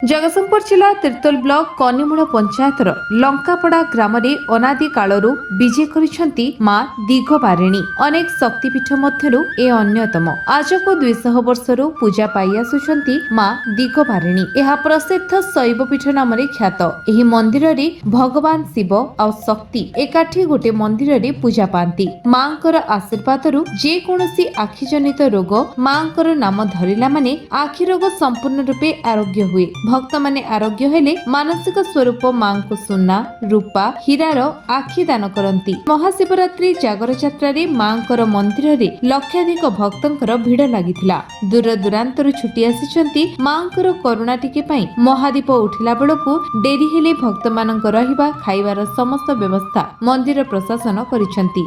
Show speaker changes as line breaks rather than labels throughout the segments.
जगतसिंहपुर जिला तिर्तोल ब्लॉक कनिमूल पंचायतर लंकापड़ा ग्राम अनादि कालरू विजे करिसेंती मां दिगबारिणी अनेक शक्तिपीठ मध्यरु ए अन्यतम आज को 200 वर्षरु पूजा पाई आसुचंती मां दिगबारिणी एहा प्रसिद्ध शैवपीठ नाम ख्यात एही मंदिर रे भगवान शिव आ शक्ति एकाठी गोटे मंदिर रे पूजा पाती मांकर आशीर्वादरु जे कोनोसी आखि जनित रोग मांकर नाम धरिला माने आखि रोग संपूर्ण रूपे आरोग्य हुए भक्त माने आरोग्य हेले मानसिक स्वरूप मां को सुना रूपा हीरार आखि दान करती महाशिवरात्रि जागर यात्रा रे मांकर मंदिर रे लक्षाधिक भक्तंकर भिड़ लागिथिला दूर दूरांतर छुटी आसीचंती मांकर करुणा टिके पई महादीप उठिला बेलकु डेरी हेले भक्त मानक रहिबा खाइबार समस्त व्यवस्था मंदिर प्रशासन करिसंती।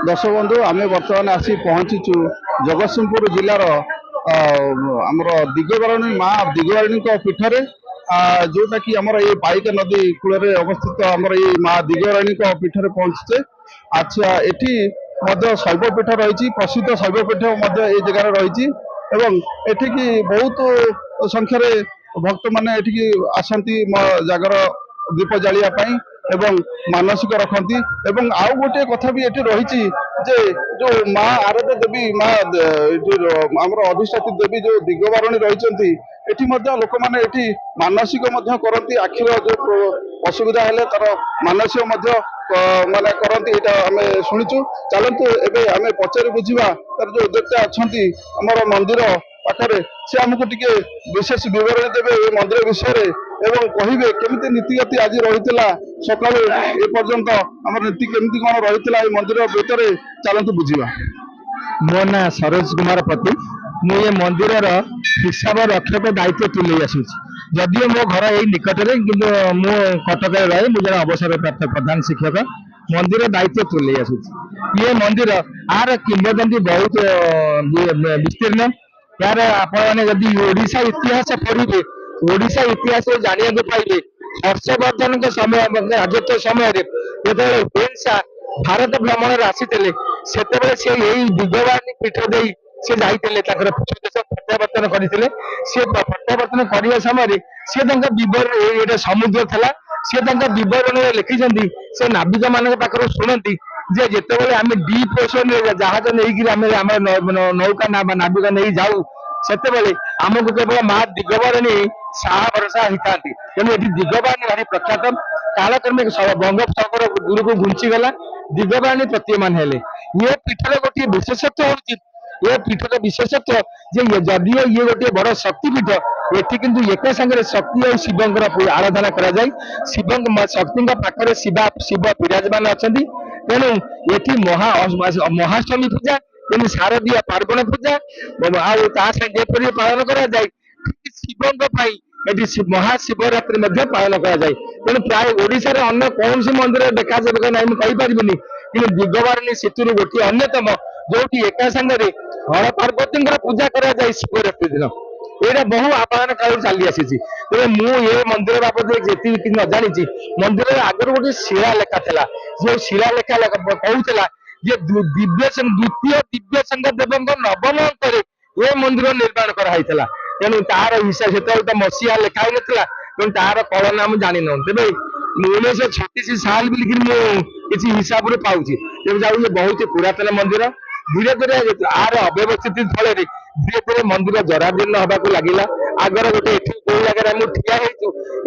दर्शक बंधु आम बर्तमान आसी पहुंचीचु जगतसिंहपुर जिलार आमर दिगबारिणी माँ दिगबारिणी पीठरे जोटा कि आमर ये पाइका नदी कूल अवस्थित आमर ये माँ दिगबारिणी पीठरे पहुंचे। अच्छा एठी शैवपीठ रही प्रसिद्ध शैवपीठ ये जगह रही बहुत संख्यार भक्त मैंने आसती जागर दीप जालिया एवं मानसिक रखती एवं आउ गोटे कथा भी ये रही जे जो माँ आराध्य देवी माँ आमर अधिष्ठात्री देवी जो दिगबारिणी रही लोक मैंने मानसिक करती आखिर जो असुविधा है तार मानसिक माने करती आम शुणुचु चलतु एवं आम पचारि बुझा तार जो उद्योक्ता अच्छा आमर मंदिर पाखे से आमको टिके विशेष विवरण देवे ये मंदिर विषय एवं कहे केमी नीतिगति आज रही सका एपर्यंत आम नीति केमी कौन रही मंदिर भितर चलतु बुझा।
मो ना सरोज कुमार पति मु ये मंदिर हिसाब रक्षक दायित्व तुले आसूँ जदियो मो घर यही निकट में कि मु कटक रहे मुझे अवसर प्राप्त प्रधान शिक्षक मंदिर दायित्व तुले आसूँ ये मंदिर आर किंवदंती बहुत विस्तीर्ण यार आपने जदि ओडिशा इतिहास पढ़े ओडिशा इतिहास जानिया पाइबे हर्षवर्धन के समय राजत्व समय जो हिंसा भारत भ्रमण आसी से दिगबारिणी पीठ दे से जाते प्रत्यावर्तन करते प्रत्यावर्तन करने समय सी बरण समुद्र था सी बरण लिखिं से नाविक मान पाखर शुणती जे जिते आम डीप ओशन जहाज नहीं नौका नाविक नहीं जाऊ से आमको केवल माँ दिगबारिणी साहा भरसा होता तेणु ये दिगबारिणी भारी प्रख्यात कालक्रमे बंगोपसागर दूर को घुंचीगला दिगबारिणी प्रतीयमान हेले ये पीठर गोटे विशेषत्व हूँ ये पीठर विशेषत्व जे जदियो ये गोटे बड़ शक्तिपीठ एटी किंतु एक संगे शक्ति और शिवंकर आराधना करा जाय शिव शक्ति पाखरे शिव विराजमान अच्छा तेणु ये महाअष्टमी पूजा तेणु शारदीय पार्वण पूजा आपर पालन करा जाय शिवों महाशिवरात्रि पालन करा जाय तेणु प्राय ओडिशा रे अन्य कौन सी मंदिर देखा जाए ना मुझे कहीपरि कि दिगबारिणी सेतु गोटे अन्यतम जो एका संगे हर पार्वती पूजा करा जाए शिवरात्रि दिन यहाँ बहु आपान काल चली आसी तेरे मुझे मंदिर बाबद जी न जानी मंदिर आगर गोटे शिला लेखा था जो शिला लेखा कहूला जे द्वितीय दिव्य संघ देव नवम अंक ये मंदिर निर्माण कराइला तेणु तार हिसाब से मसीहा लेखाई ना तेणु तार कलन आम जानी ना तेज 1936 साल किसी हिसाब से पाऊँ तेज बहुत पुरातन मंदिर धीरे धीरे आर अव्यवस्थित फल धीरे धीरे मंदिर जराजीर्ण हवा लगिला आगर गोटे कोई जगह मुझे ठिया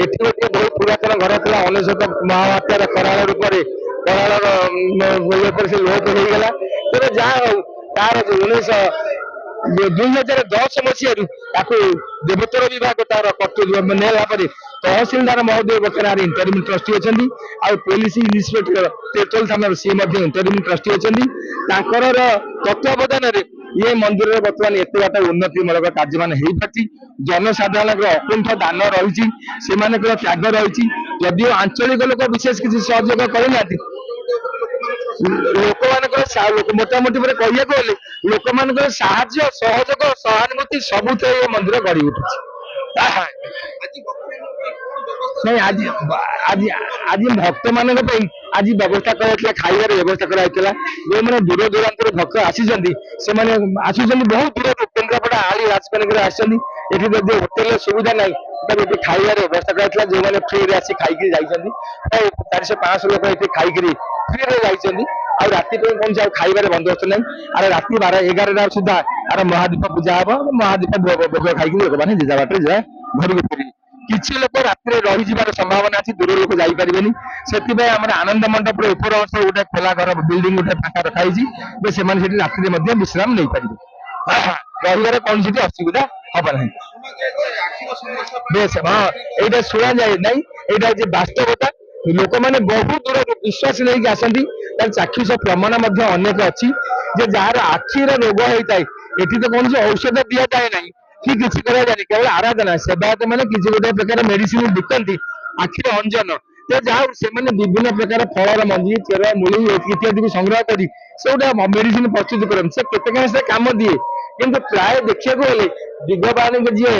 एटी गोटे बहुत पुरातन घर था 19 महाबात्यार कराल रूप कराल से लोप हो गला तेरे जहाँ तार 2010 मसीह देवोत्तर विभाग तार कर्तव्य नेला तहसिलदार महोदय बर्तमान इंटरिम ट्रस्टी अच्छा पुलिस इन्स्पेक्टर तिर्तोल थाना सी इंटरिम ट्रस्टी अच्छा तत्वावधान ये मंदिर बर्तमान एत बाट उन्नतिमूलक कार्य मान हो पार्टी जनसाधारण अकुंठ दान रही त्याग रही जदिव आंचलिक लोक विशेष किसी सहयोग करना लोक मान मोटामोटी कहया गले लोक मान साहय सहयोग सहानुभूति सबुत ये मंदिर गढ़ी उठुଛି नहीं आज आज आज भक्त मान आज व्यवस्था कर खाइबार व्यवस्था कराइला जो मैंने दूर दूरांतर भक्त आसी बहुत दूर केन्द्रापड़ा आली राजकनिक आसी होटेल सुविधा ना ଏଠି ଖାଇବାର ବ୍ୟବସ୍ଥା କରାଯାଇଥିଲା, ଯେଉଁମାନେ ଫ୍ରିରେ ଆସି ଖାଇକି ଯାଇଛନ୍ତି। ପ୍ରାୟ 400-500 ଲୋକ ଏଠି ଖାଇକିରି ଫ୍ରିରେ ଯାଇଛନ୍ତି। ଆଉ ରାତି ପାଇଁ କୌଣସି ଆଉ ଖାଇବାରେ ବନ୍ଦୋବସ୍ତ ନାହିଁ। ଆଉ ରାତି 12-11ଟା ସୁଦ୍ଧା ଆର ମହାଦୀପ ପୂଜା ହବ। ମହାଦୀପ ଭୋଗ ଖାଇକି ଲୋକମାନେ ଯେ ବାଟରେ ଯା ଘରକୁ ଫେରିବେ। କିଛି ଲୋକ ରାତିରେ ରହିଯିବାର ସମ୍ଭାବନା ଅଛି, ଦୂର ଲୋକ ଯାଇପାରିବେନି। ସେଥିପାଇଁ ଆମର ଆନନ୍ଦ ମଣ୍ଡପରେ ଉପର ଅଂଶ ଗୋଟେ ଖୋଲା ଘର ବିଲ୍ଡିଂ ଗୋଟେ ଫାଙ୍କା ରଖାଯାଇଛି, ଯେ ସେମାନେ ସେଠି ରାତିରେ ମଧ୍ୟ ବିଶ୍ରାମ ନେଇପାରିବେ। ରହିବାର କୌଣସି ଅସୁବିଧା ହବ ନାହିଁ। ବେଶ ହଁ, ଏଇଟା ଶୁଣାଯାଏ ନାହିଁ, ଏଇଟା ହଉଛି ବାସ୍ତବତା। ଲୋକମାନେ ବହୁ ଦୂରରୁ ବିଶ୍ୱାସ ନେଇକି ଆସନ୍ତି। ତାର ଚାକ୍ଷୁଷ ପ୍ରମାଣ ମଧ୍ୟ ଅନେକ ଅଛି, ଯେ ଯାହାର ଆଖିର ରୋଗ ହେଇଥାଏ ଏଠି ତ କୌଣସି ଔଷଧ ଦିଆଯାଏ ନାହିଁ କି କିଛି କରାଯାଏନି, କେବଳ ଆରାଧନା। ସେବାୟତ ମାନେ କିଛି ଗୋଟେ ପ୍ରକାର ମେଡିସିନ ବିକନ୍ତି, ଆଖିର ଅଞ୍ଜନ। ଯାହା ହଉ ସେମାନେ ବିଭିନ୍ନ ପ୍ରକାର ଫଳର ମଞ୍ଜି, ଚେର, ମୂଳି ଇତ୍ୟାଦିକୁ ସଂଗ୍ରହ କରି ସେ ଗୋଟେ ମେଡିସିନ ପ୍ରସ୍ତୁତ କରନ୍ତି। ସେ କେତେ କାହିଁ ସେ କାମ ଦିଏ, କିନ୍ତୁ ପ୍ରାୟ ଦେଖିବାକୁ ଗଲେ ଦିଗବାଣୀଙ୍କୁ ଯିଏ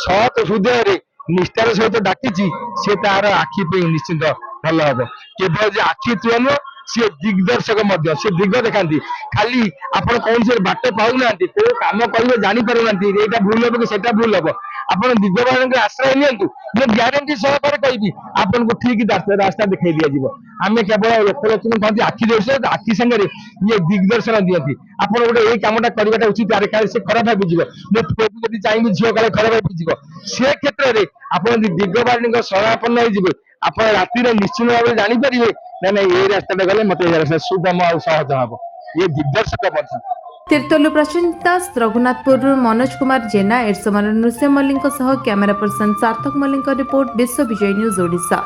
ସତ୍ ହୃଦୟରେ ନିଷ୍ଠାର ସହିତ ଡାକିଛି, ସେ ତାର ଆଖି ପାଇଁ ନିଶ୍ଚିନ୍ତ ଭଲ ହବ। କେବଳ ଯେ ଆଖି ଥୁଆ ନୁହଁ, ସିଏ ଦିଗ୍ଦର୍ଶକ ମଧ୍ୟ। ସେ ଦିଗ ଦେଖାନ୍ତି। ଖାଲି ଆପଣ କୌଣସି ବାଟ ପାଉନାହାନ୍ତି, କୋଉ କାମ କରିବେ ଜାଣିପାରୁନାହାନ୍ତି, ଏଇଟା ଭୁଲ ହବ କି ସେଟା ଭୁଲ ହବ, ଆପଣ ଦିଗବାଣୀଙ୍କ ଆଶ୍ରୟ ନିଅନ୍ତୁ। ମୁଁ ଗ୍ୟାରେଣ୍ଟି ସହକାରେ କହିବି, ଆପଣଙ୍କୁ ଠିକ ରାସ୍ତା ଦେଖାଇ ଦିଆଯିବ। ଆମେ କେବଳ ଲୋକଲୋଚନ କହନ୍ତି ଆଖି ଦୋଷ, ଆଖି ସାଙ୍ଗରେ ଇଏ ଦିଗ୍ଦର୍ଶନ ଦିଅନ୍ତି। ଆପଣ ଗୋଟେ ଏଇ କାମଟା କରିବାଟା ଉଚିତ, ଆରେ କାଳେ ସେ ଖରାପ ଭାବିଯିବ, ମୋ ପୁଅକୁ ଯଦି ଚାହିଁବି ଝିଅ କାଳେ ଖରାପ ଭାବିଯିବ। ସେ କ୍ଷେତ୍ରରେ ଆପଣ ଯଦି ଦିଗବାଣୀଙ୍କ ଶରଣାପନ୍ନ ହେଇଯିବେ, ଆପଣ ରାତିରେ ନିଶ୍ଚିତ ଭାବରେ ଜାଣିପାରିବେ ନାଇଁ ଏଇ ରାସ୍ତାଟା ଗଲେ ମତେ ସୁଗମ ଆଉ ସହଜ ହବ। ଇଏ ଦିଗ୍ଦର୍ଶକ ମଧ୍ୟ।
ତିର୍ତ୍ତୋଲ ପ୍ରଶାନ୍ତ ଦାସ, ରଘୁନାଥପୁରରୁ ମନୋଜ କୁମାର ଜେନା, ଏରସମାର ନୃସିଂହ ମଲ୍ଲିକଙ୍କ ସହ କ୍ୟାମେରା ପର୍ସନ ସାର୍ଥକ ମଲ୍ଲିକଙ୍କ ରିପୋର୍ଟ, ବିଶ୍ୱ ବିଜୟ ନ୍ୟୁଜ ଓଡ଼ିଶା।